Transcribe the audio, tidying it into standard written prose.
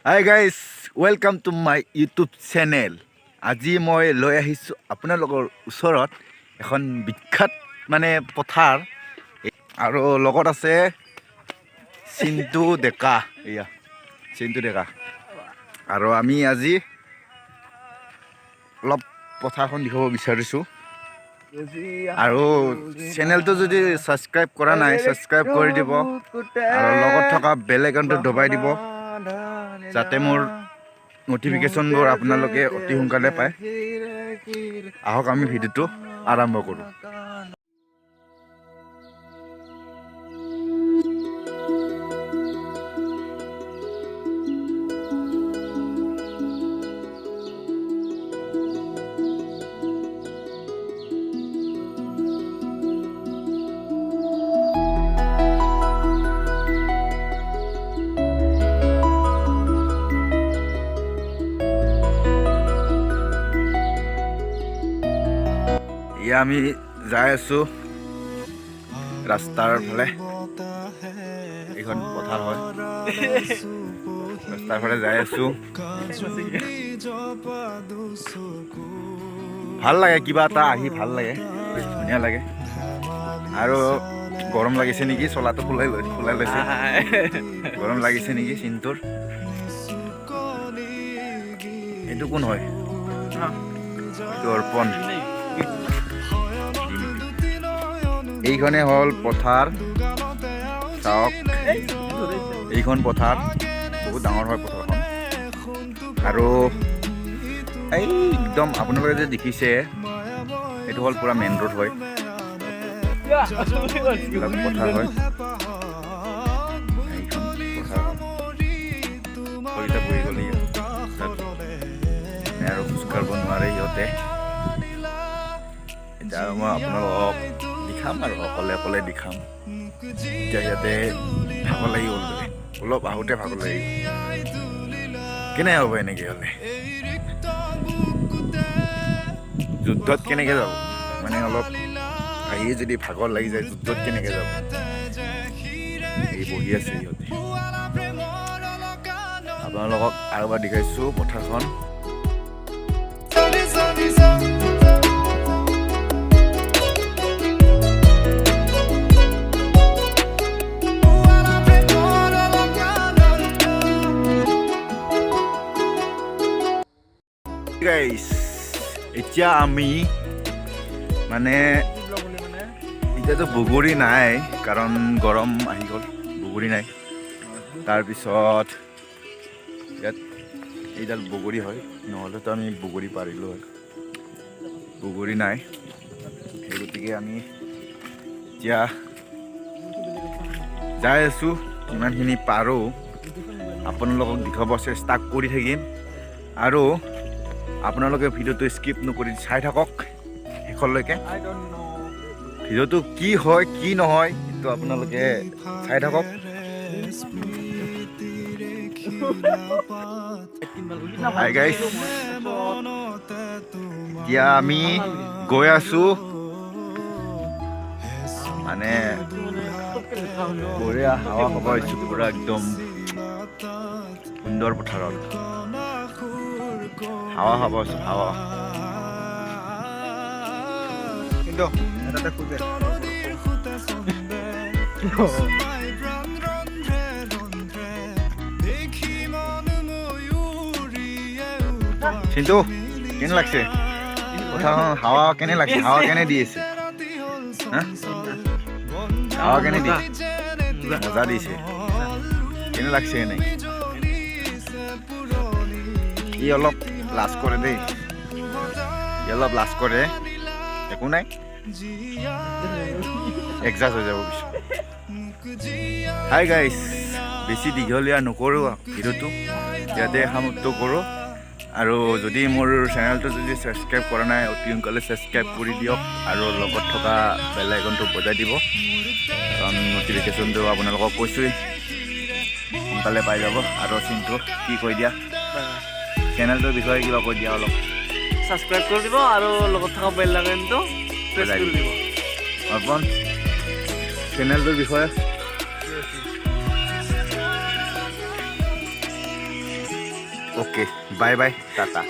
Hi guys, welcome to my YouTube channel. আজি মই লৈ আহিছোঁ আপোনালোকৰ ওচৰত এখন বিখ্যাত পথাৰ আৰু লগত আছে চিন্তু ডেকা। এয়া চিন্তু ডেকা আৰু আমি আজি অলপ পথাৰখন দেখাব বিচাৰিছোঁ। আৰু চেনেলটো যদি ছাবস্ক্ৰাইব কৰা নাই ছাবস্ক্ৰাইব কৰি দিব আৰু লগত থকা বেল আইকনটো দবাই দিব যাতে মোৰ নটিফিকেশ্যনবোৰ আপোনালোকে অতি সোনকালে পায়। আহক আমি ভিডিঅ'টো আৰম্ভ কৰোঁ। এয়া আমি যাই আছোঁ ৰাস্তাৰ ফালে। এইখন পথাৰ হয়, ৰাস্তাৰ ফালে যাই আছোঁ। ভাল লাগে, কিবা এটা আহি ভাল লাগে, ধুনীয়া লাগে। আৰু গৰম লাগিছে নেকি, চলাটো খোলাই লৈছে। গৰম লাগিছে নেকি চিন্তুৰ। এইটো কোন হয়? এইটো অৰ্পণ। এইখনে হ'ল পথাৰ। চাওক, এইখন পথাৰ বহুত ডাঙৰ হয় পথাৰখন। আৰু একদম আপোনালোকে যে দেখিছে এইটো হ'ল পুৰা মেইন ৰোড হয়, পথাৰ হয়। এইখন পথাৰ বহি গ'লে আৰু খোজকাঢ়িব নোৱাৰে সিহঁতে। এতিয়া মই আপোনালোকক দেখাম আৰু অকলে অকলে দেখাম। এতিয়া ইয়াতে ভাগৰ লাগি গ'ল বোলে, অলপ আহোঁতে ভাগৰ লাগি গ'ল। কেনে হ'ব এনেকৈ হ'লে? যুদ্ধত কেনেকৈ যাব? অলপ আহিয়ে যদি ভাগৰ লাগি যায়, যুদ্ধত কেনেকৈ যাব? এই বহি আছে সিহঁতে। আপোনালোকক আৰু এবাৰ দেখাইছোঁ পথাৰখন। গাইজ, এতিয়া আমি এতিয়াতো বগৰী নাই, কাৰণ গৰম আহি গ'ল, বগৰী নাই। তাৰপিছত ইয়াত এইডাল বগৰী হয়, নহ'লেতো আমি বগৰী পাৰিলোঁ হয়। বগৰী নাই, সেই গতিকে আমি এতিয়া যাই আছোঁ। যিমানখিনি পাৰোঁ আপোনালোকক দেখাব চেষ্টা কৰি থাকিম। আৰু আপোনালোকে ভিডিঅ'টো স্কিপ নকৰি চাই থাকক শেষলৈকে। ভিডিঅ'টো কি হয় কি নহয় সেইটো আপোনালোকে চাই থাকক। হাই গাইজ, এতিয়া আমি গৈ আছোঁ বঢ়িয়া হাৱা খাব আহিছোঁ, পুৰা একদম সুন্দৰ পথাৰত হাৱা খাব আছোঁ। হাৱা কিন্তু এটাতে খোজে কিন্তু কেনে লাগছে পথাৰখন? হাৱা কেনে লাগছে? হাৱা কেনে দি আছে? হাৱা কেনে দি মজা দিছে? কেনে লাগছে এনেই? ই অলপ লাজ কৰে দেই, ই অলপ লাজ কৰে, একো নাই, এডজাষ্ট হৈ যাব পিছত। হাই গাইজ, বেছি দীঘলীয়া নকৰোঁ ভিডিঅ'টো, ইয়াতে সমাপ্ত কৰোঁ। আৰু যদি মোৰ চেনেলটো যদি ছাবস্ক্ৰাইব কৰা নাই অতি সোনকালে ছাবস্ক্ৰাইব কৰি দিয়ক আৰু লগত থকা বেল আইকনটো বজাই দিব, কাৰণ নটিফিকেশ্যনটো আপোনালোকক কৈছোঁৱেই সোনকালে পাই যাব। আৰু চিন্তু কি কৈ দিয়া, চেনেলটোৰ বিষয়ে কিবা কৈ দিয়া অলপ। ছাবস্ক্ৰাইব কৰি দিব আৰু লগত থকা বেল আইকনটো প্ৰেছ কৰি দিব। অৰ্পণ, চেনেলটোৰ বিষয়ে অ'কে বাই বাই টাটা